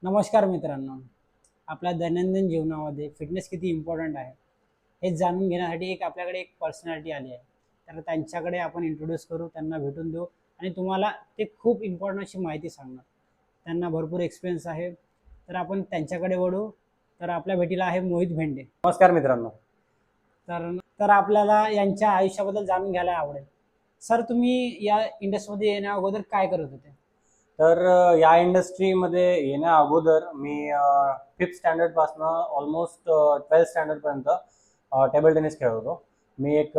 नमस्कार मित्रांनो. आपल्या दैनंदिन जीवनामध्ये फिटनेस किती इम्पॉर्टंट आहे हे जाणून घेण्यासाठी आपल्याकडे एक पर्सनॅलिटी आली आहे. तर त्यांच्याकडे आपण इंट्रोड्यूस करू, त्यांना भेटून देऊ आणि तुम्हाला ते खूप इम्पॉर्टंट अशी माहिती सांगणार. त्यांना भरपूर एक्सपिरियन्स आहे. तर आपण त्यांच्याकडे वळू. तर आपल्या भेटीला आहे मोहित भेंडे. नमस्कार मित्रांनो. तर तर आपल्याला यांच्या आयुष्याबद्दल जाणून घ्यायला आवडेल. सर, तुम्ही या इंडस्ट्रीमध्ये येण्या अगोदर काय करत होते? तर या इंडस्ट्रीमध्ये येण्या अगोदर मी 5th स्टँडर्डपासनं ऑलमोस्ट 12th स्टँडर्डपर्यंत टेबल टेनिस खेळत होतो. मी एक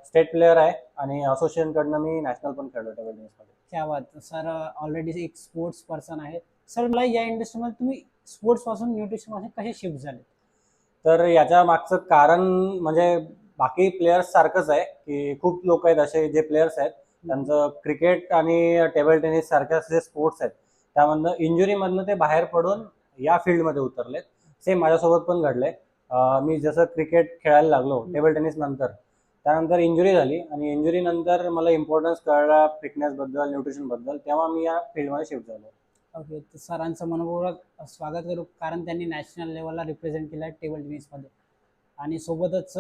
स्टेट प्लेयर आहे आणि असोसिएशनकडनं मी नॅशनल पण खेळलो टेबल टेनिसमध्ये. क्या बात. सर ऑलरेडी एक स्पोर्ट्स पर्सन आहे. सर, मला या इंडस्ट्रीमध्ये तुम्ही स्पोर्ट्स पासून न्यूट्रिशन पासून कसे शिफ्ट झाले? तर याच्या मागचं कारण म्हणजे बाकी प्लेयर्स सारखंच आहे की खूप लोक आहेत असे जे प्लेयर्स आहेत त्यांचं क्रिकेट आणि टेबल टेनिस सारख्या जे स्पोर्ट्स आहेत त्यामधनं इंजुरीमधनं ते बाहेर पडून या फील्डमध्ये उतरलेत. सेम माझ्यासोबत पण घडलंय. मी जसं क्रिकेट खेळायला लागलो टेबल टेनिस नंतर त्यानंतर इंजुरी झाली आणि इंजुरी नंतर मला इम्पॉर्टन्स कळला फिटनेसबद्दल न्यूट्रिशनबद्दल, तेव्हा मी या फील्डमध्ये शिफ्ट झालो. ओके. तर सरांचं मनपूर्वक स्वागत करू, कारण त्यांनी नॅशनल लेवलला रिप्रेझेंट केलं आहे टेबल टेनिसमध्ये. आणि सोबतच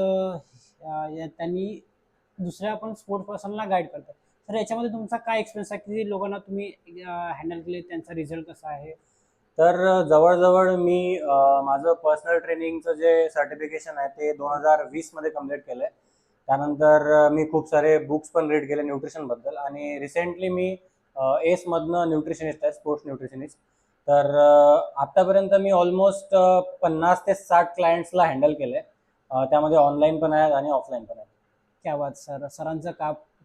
त्यांनी दुसऱ्या पण स्पोर्ट्स पर्सनला गाईड करतात. तर याच्यामध्ये तुमचा काय एक्सपिरियन्स आहे? किती लोकांना तुम्ही हँडल केले? त्यांचा रिझल्ट कसा आहे? तर जवळजवळ मी माझं पर्सनल ट्रेनिंगचं जे सर्टिफिकेशन आहे ते 2020 मध्ये कम्प्लीट केलंय. त्यानंतर मी खूप सारे बुक्स पण रीड केले न्यूट्रिशनबद्दल आणि रिसेंटली मी एसमधनं न्यूट्रिशनिस्ट आहे, स्पोर्ट्स न्यूट्रिशनिस्ट. तर आत्तापर्यंत मी ऑलमोस्ट 50 ते 60 क्लायंट्सला हँडल केलंय. त्यामध्ये ऑनलाईन पण आहेत आणि ऑफलाईन पण आहेत. क्या बात सर. सरांचं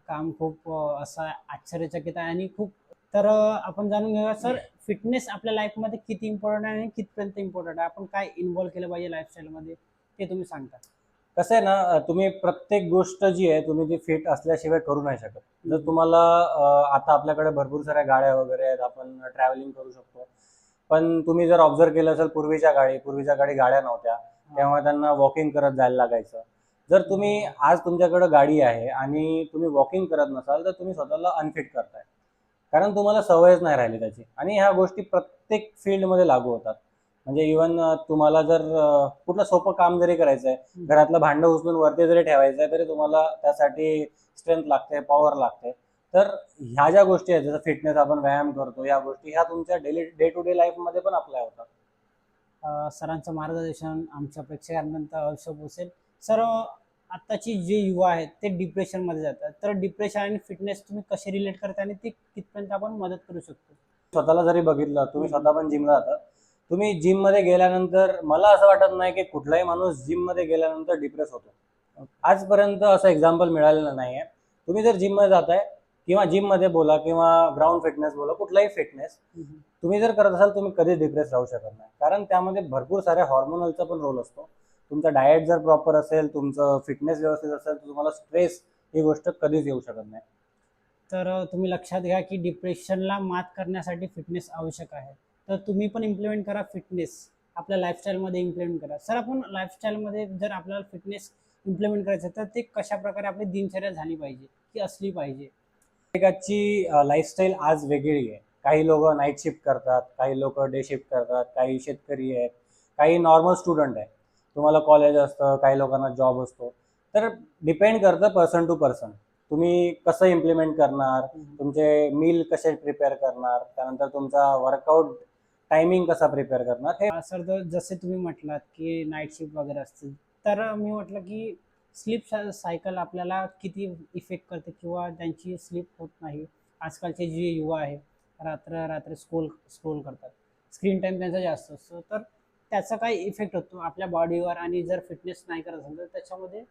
काम खूप असं आश्चर्यचकित आहे आणि खूप. तर आपण जाणून घेऊया सर, फिटनेस आपल्या लाईफमध्ये किती इम्पॉर्टंट आहे आणि कितपर्यंत इम्पॉर्टंट आहे? आपण काय इन्व्हॉल्व केलं पाहिजे लाईफस्टाईलमध्ये, ते तुम्ही सांगता? कसं आहे ना, तुम्ही प्रत्येक गोष्ट जी आहे तुम्ही ती फिट असल्याशिवाय करू नाही शकत. जर तुम्हाला आता आपल्याकडे भरपूर साऱ्या गाड्या वगैरे आहेत, आपण ट्रॅव्हलिंग करू शकतो. पण तुम्ही जर ऑब्झर्व केलं असेल पूर्वीच्या काळी गाड्या नव्हत्या, तेव्हा त्यांना वॉकिंग करत जायला लागायचं. जर तुम्ही आज तुमच्याकडे गाडी आहे आणि तुम्ही वॉकिंग करत नसाल तर तुम्ही स्वतःला अनफिट करताय, कारण तुम्हाला सवयच नाही राहिली त्याची. आणि ह्या गोष्टी प्रत्येक फील्डमध्ये लागू होतात. म्हणजे इवन तुम्हाला जर कुठलं सोपं काम जरी करायचं आहे, घरातलं भांडं उचलून वरती जरी ठेवायचं आहे, तरी तुम्हाला त्यासाठी स्ट्रेंथ लागते, पॉवर लागते. तर ह्या ज्या गोष्टी आहेत, जसं फिटनेस, आपण व्यायाम करतो, या गोष्टी ह्या तुमच्या डे टू डे लाईफमध्ये पण अप्लाय होतात. सरांचं मार्गदर्शन आमच्या प्रेक्षकांपर्यंत अवश्य पोहोचेल. सर, आत्ताची जे युवा आहेत ते डिप्रेशनमध्ये जातात. तर डिप्रेशन आणि फिटनेस तुम्ही कसे रिलेट करता आणि ते कितपर्यंत आपण मदत करू शकतो? स्वतःला जरी बघितलं, तुम्ही स्वतः पण जिमला जाता, तुम्ही जिममध्ये गेल्यानंतर मला असं वाटत नाही की कुठलाही माणूस जिममध्ये गेल्यानंतर डिप्रेस होतो. आजपर्यंत असं एक्झाम्पल मिळालेलं नाही आहे. तुम्ही जर जिममध्ये जाताय किंवा जिममध्ये बोला किंवा ग्राउंड फिटनेस बोला, कुठलाही फिटनेस तुम्ही जर करत असाल, तुम्ही कधीच डिप्रेस राहू शकत नाही, कारण त्यामध्ये भरपूर साऱ्या हॉर्मोनलचा पण रोल असतो. तुमचा डाएट जर प्रॉपर असेल, तुमचं फिटनेस व्यवस्थित असेल, तर तुम्हाला स्ट्रेस ही गोष्ट कधीच येऊ शकत नाही. तर तुम्ही लक्षात घ्या की डिप्रेशनला मात करण्यासाठी फिटनेस आवश्यक आहे. तर तुम्ही पण इम्प्लिमेंट करा फिटनेस, आपल्या लाईफस्टाईलमध्ये इम्प्लिमेंट करा. सर, आपण लाईफस्टाईलमध्ये जर आपल्याला फिटनेस इम्प्लिमेंट करायचं तर ते कशा प्रकारे आपली दिनचर्या झाली पाहिजे की असली पाहिजे? प्रत्येकाची लाईफस्टाईल आज वेगळी आहे. काही लोक नाईट शिफ्ट करतात, काही लोक डे शिफ्ट करतात, काही शेतकरी आहेत, काही नॉर्मल स्टुडंट आहे. तुम्हाला कॉलेज असतं, काही लोकांना जॉब असतो. तर डिपेंड करतं पर्सन टू पर्सन. तुम्ही कसं इम्प्लिमेंट करणार, तुमचे मील कसे प्रिपेअर करणार, त्यानंतर तुमचा वर्कआउट टायमिंग कसा प्रिपेअर करणार, हे सर, तर जसे तुम्ही म्हटलात की नाईट शिफ्ट वगैरे असतील, तर मी म्हटलं की स्लीप सायकल आपल्याला किती इफेक्ट करते किंवा त्यांची स्लीप होत नाही. आजकालचे जे युवा आहे रात्र रात्र स्क्रोल स्क्रोल करतात, स्क्रीन टाईम त्यांचा जास्त असतो. तर त्याचा काय इफेक्ट होतो आपल्या बॉडीवर आणि जर फिटनेस नाही करत असेल तर त्याच्यामध्ये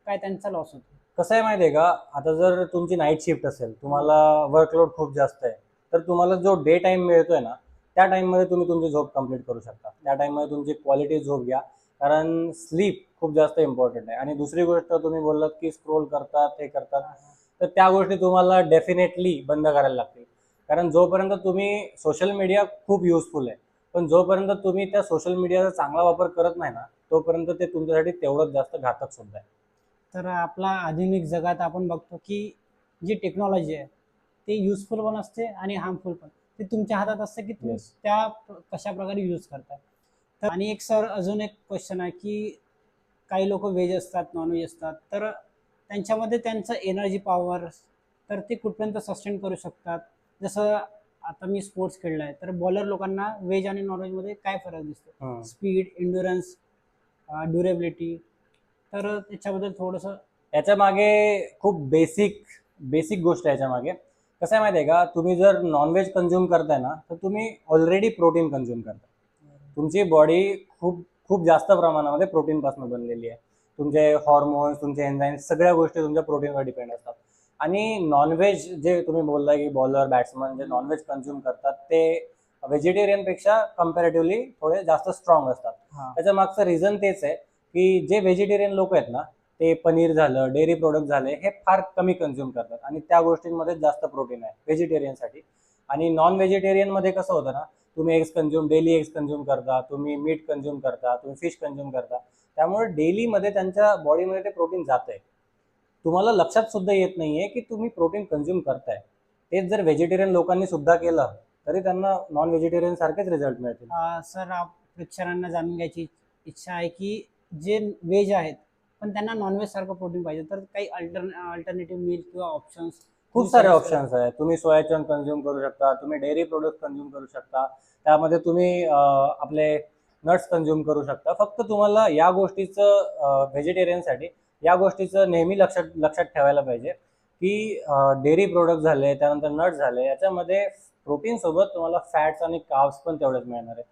काय त्यांचा लॉस होतो? कसं आहे माहिती आहे का, आता जर तुमची नाईट शिफ्ट असेल, तुम्हाला वर्कलोड खूप जास्त आहे, तर तुम्हाला जो डे टाइम मिळतोय ना, त्या टाइममध्ये तुम्ही तुमची झोप कंप्लीट करू शकता. त्या टाइममध्ये तुमची क्वालिटी झोप घ्या, कारण स्लीप खूप जास्त इम्पॉर्टंट आहे. आणि दुसरी गोष्ट, तुम्ही बोललात की स्क्रोल करतात, हे करतात, तर त्या गोष्टी तुम्हाला डेफिनेटली बंद करायला लागतील. कारण जोपर्यंत तुम्ही, सोशल मीडिया खूप युजफुल आहे, पण जोपर्यंत तुम्ही त्या सोशल मीडियाचा चांगला वापर करत नाही ना, तोपर्यंत ते तुमच्यासाठी तेवढंच जास्त घातक सुद्धा आहे. तर आपला आधुनिक जगात आपण बघतो की जी टेक्नॉलॉजी आहे ते युजफुल पण असते आणि हार्मफुल पण. ते तुमच्या हातात असतं की तुम्ही Yes. त्या कशा प्रकारे यूज करताय. तर आणि एक सर अजून एक क्वेश्चन आहे की काही लोक व्हेज असतात, नॉनव्हेज असतात, तर त्यांच्यामध्ये त्यांचं एनर्जी पॉवर तर ते कुठपर्यंत सस्टेन करू शकतात. जसं आता मी स्पोर्ट्स खेळलाय, तर बॉलर लोकांना व्हेज आणि नॉनव्हेजमध्ये काय फरक दिसतो? Speed, endurance, durability. तर त्याच्याबद्दल थोडंसं. याच्या मागे खूप बेसिक गोष्ट आहे याच्या मागे. कसं आहे माहिती आहे का, तुम्ही जर नॉनव्हेज कंझ्युम करताय ना, तर तुम्ही ऑलरेडी प्रोटीन कंझ्युम करताय. तुमची बॉडी खूप खूप जास्त प्रमाणामध्ये प्रोटीनपासून बनलेली आहे. तुमचे हॉर्मोन्स, तुमचे एन्झाईम्स, सगळ्या गोष्टी तुमच्या प्रोटीनवर डिपेंड असतात. आणि नॉनव्हेज जे तुम्ही बोलला की बॉलर बॅट्समन जे नॉनव्हेज कंझ्युम करतात ते व्हेजिटेरियनपेक्षा कम्पॅरेटिव्हली थोडे जास्त स्ट्रॉंग असतात. त्याच्या मागचं रिझन तेच आहे की जे व्हेजिटेरियन लोक आहेत ना, ते पनीर झालं, डेअरी प्रोडक्ट झाले, हे फार कमी कंझ्युम करतात आणि त्या गोष्टींमध्ये जास्त प्रोटीन आहे व्हेजिटेरियनसाठी. आणि नॉन व्हेजिटेरियनमध्ये कसं होतं ना, तुम्ही डेली एग्स कंझ्युम करता, तुम्ही मीट कंझ्युम करता, तुम्ही फिश कंझ्युम करता, त्यामुळे डेलीमध्ये त्यांच्या बॉडीमध्ये ते प्रोटीन जात आहे. तुम्हाला लक्षात सुद्धा येत नाहीये की तुम्ही प्रोटीन कंझ्युम करताय. तेच जर व्हेजिटेरियन लोकांनी सुद्धा केलं तरी त्यांना नॉन व्हेजिटेरियन सारखेच रिझल्ट मिळतील. सर प्रेक्षकांना जाणून घ्यायची इच्छा आहे की जे व्हेज आहेत पण त्यांना नॉनव्हेज सारखं प्रोटीन पाहिजे, तर काही अल्टरनेटिव्ह मील किंवा ऑप्शन्स? खूप सारे ऑप्शन्स आहेत. तुम्ही सोया चंक कंझ्युम करू शकता, तुम्ही डेअरी प्रोडक्ट कंझ्युम करू शकता, त्यामध्ये तुम्ही आपले नट्स कंझ्युम करू शकता. फक्त तुम्हाला या गोष्टीचं व्हेजिटेरियनसाठी या गोष्टीचं नेहमी लक्षात ठेवायला पाहिजे की डेअरी प्रोडक्ट झाले, त्यानंतर नट्स झाले, याच्यामध्ये प्रोटीन सोबत तुम्हाला फॅट्स आणि कार्ब्स पण तेवढेच मिळणार आहे.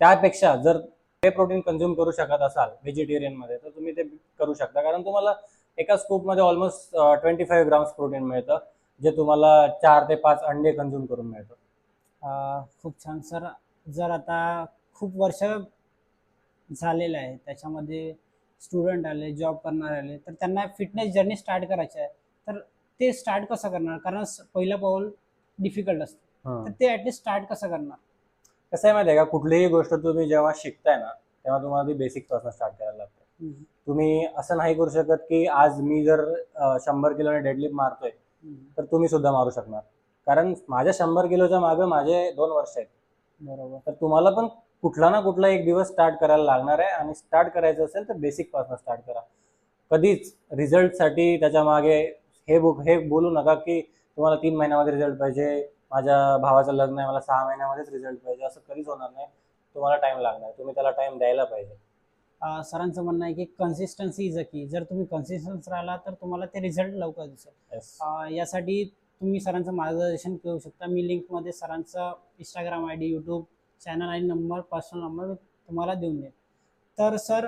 त्यापेक्षा जर ते प्रोटीन कंझ्युम करू शकत असाल व्हेजिटेरियनमध्ये तर तुम्ही ते करू शकता, कारण तुम्हाला एका स्कूपमध्ये ऑलमोस्ट 25 ग्राम्स प्रोटीन मिळतं, जे तुम्हाला 4 ते 5 अंडे कंझ्युम करून मिळतं. खूप छान सर. जर आता खूप वर्ष झालेलं आहे, त्याच्यामध्ये स्टुडंट आले, जॉब करणारे आले, तर त्यांना फिटनेस जर्नी स्टार्ट करायची आहे, तर ते स्टार्ट कसं करणार? कारण पहिलं पाऊल डिफिकल्ट असतं, तर ते ॲटलिस्ट स्टार्ट कसं करणार? कसं आहे माहिती आहे का, कुठलीही गोष्ट तुम्ही जेव्हा शिकताय ना, तेव्हा तुम्हाला ती बेसिक पासून स्टार्ट करायला लागते. तुम्ही असं नाही करू शकत की आज मी जर 100 किलोने डेडलिफ्ट मारतोय तर तुम्ही सुद्धा मारू शकणार, कारण माझ्या 100 किलोच्या मागे माझे 2 वर्ष आहेत. बरोबर. तर तुम्हाला पण कुठला ना कुठला एक दिवस स्टार्ट करायला लागणार आहे, आणि स्टार्ट करायचं असेल तर बेसिक पासून स्टार्ट करा. कधीच रिझल्टसाठी त्याच्या मागे हे बोलू नका की तुम्हाला 3 महिन्यामध्ये रिझल्ट पाहिजे, माझ्या भावाचं लग्न आहे, मला 6 महिन्यामध्येच रिझल्ट पाहिजे, असं कधीच होणार नाही. तुम्हाला टाइम लागणार, तुम्ही त्याला टाइम द्यायला पाहिजे. सरांचं म्हणणं आहे की कन्सिस्टन्सी इज अ की. जर तुम्ही कन्सिस्टन्स राहिला तर तुम्हाला ते रिझल्ट लवकर दिसेल. Yes. यासाठी तुम्ही सरांचं मार्गदर्शन घेऊ शकता. मी लिंकमध्ये सरांचा इंस्टाग्राम ID, यूट्यूब चॅनल आणि नंबर, पर्सनल नंबर मी तुम्हाला देऊन देईन. तर सर,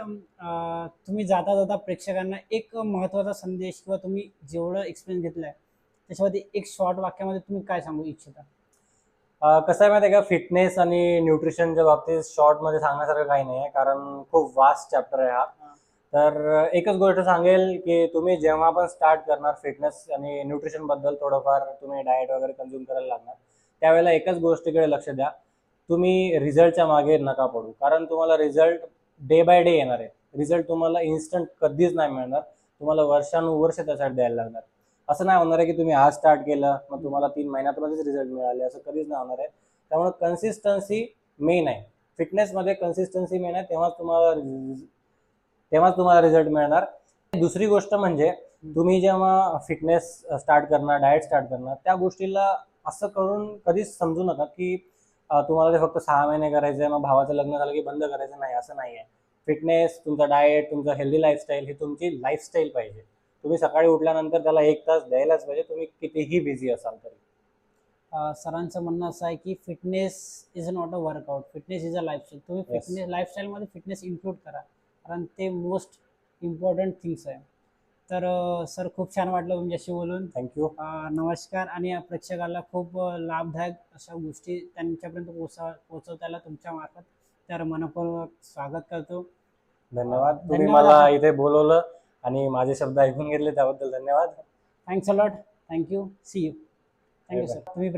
तुम्ही जाता जाता प्रेक्षकांना एक महत्त्वाचा संदेश किंवा तुम्ही जेवढं एक्सपिरियन्स घेतला आहे त्याच्यामध्ये एक शॉर्ट वाक्यामध्ये तुम्ही काय सांगू इच्छिता? कसं आहे माहिती आहे का, फिटनेस आणि न्यूट्रिशनच्या बाबतीत शॉर्टमध्ये सांगण्यासारखं काही नाही आहे, कारण खूप वास्ट चॅप्टर आहे हा. तर एकच गोष्ट सांगेल की तुम्ही जेव्हा पण स्टार्ट करणार फिटनेस आणि न्यूट्रिशन बद्दल थोडंफार तुम्ही डाएट वगैरे कंझ्युम करायला लागणार, त्यावेळेला एकच गोष्टीकडे लक्ष द्या, तुम्ही रिझल्टच्या मागे नका पडू, कारण तुम्हाला रिझल्ट डे बाय डे येणार आहे. रिझल्ट तुम्हाला इन्स्टंट कधीच नाही मिळणार, तुम्हाला वर्षानुवर्ष त्यासाठी द्यायला लागणार. असं नाही होणार आहे की तुम्ही आज स्टार्ट केलं मग तुम्हाला 3 महिन्यातमध्येच रिझल्ट मिळाले, असं कधीच नाही होणार आहे. त्यामुळे कन्सिस्टन्सी मेन आहे. फिटनेसमध्ये कन्सिस्टन्सी मेन आहे, तेव्हाच तुम्हाला रिझल्ट मिळणार. दुसरी गोष्ट म्हणजे तुम्ही जेव्हा फिटनेस स्टार्ट करणार, डाएट स्टार्ट करणार, त्या गोष्टीला असं करून कधीच समजू नका की तुम्हाला ते फक्त 6 महिने करायचं आहे, मग भावाचं लग्न झालं की बंद करायचं नाही, असं नाही आहे. फिटनेस, तुमचा डाएट, तुमचं हेल्दी लाईफस्टाईल ही तुमची लाईफस्टाईल पाहिजे. तुम्ही सकाळी उठल्यानंतर त्याला 1 तास द्यायलाच पाहिजे, तुम्ही कितीही बिझी असाल तरी. सरांचं म्हणणं असं आहे की fitness is not a workout, fitness is a lifestyle. तुम्ही Yes. फिटनेस लाईफस्टाईलमध्ये फिटनेस इन्क्लूड करा, कारण ते मोस्ट इम्पॉर्टंट थिंग्स आहे. तर सर, खूप छान वाटलं तुमच्याशी बोलून. थँक्यू. नमस्कार. आणि प्रेक्षकाला खूप लाभदायक अशा गोष्टी त्यांच्यापर्यंत पोहोचवतायला तुमच्या मार्फत, तर मनपूर्वक स्वागत करतो. धन्यवाद. तुम्ही धन्यवाद मला आपण. इथे बोलवलं आणि माझे शब्द ऐकून घेतले त्याबद्दल धन्यवाद. Thanks a lot. Thank you. See you. Thank you Bye bye. Sir. तुम्ही